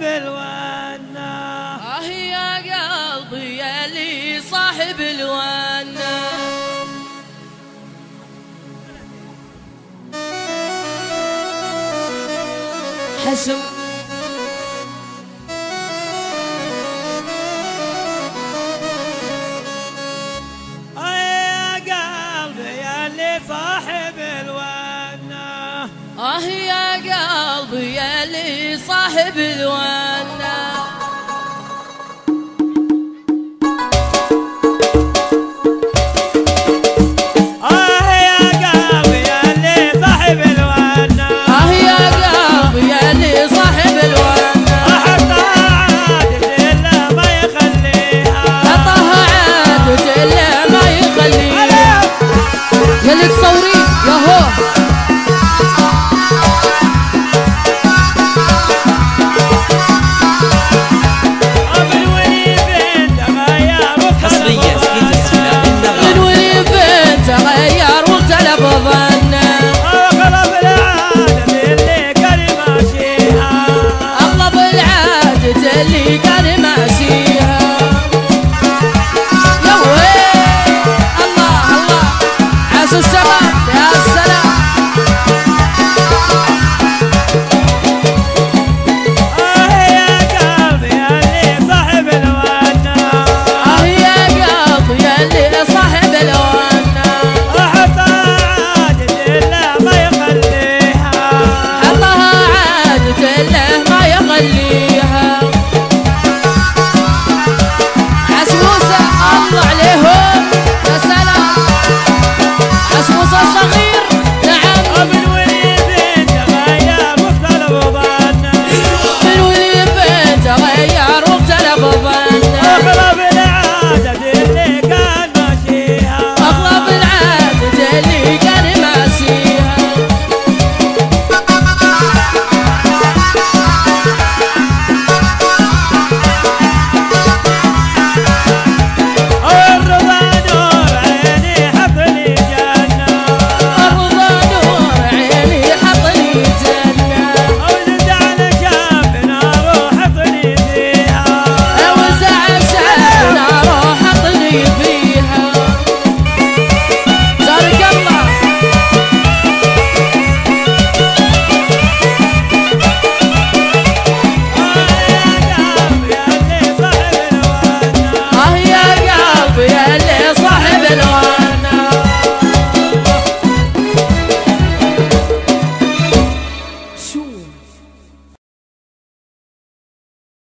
صاحب الونة. يا قلبي يا اللي صاحب الونة. حسن يا قلبي يا اللي صاحب الونة. يا قلبي يا اللي صاحب الونة. يلي تصوري ياهو حصريا من ولي بنت غير واختلف ظنه. اغلب العادة اللي كان ماشيها. اغلب العادة اللي كان ماشيها.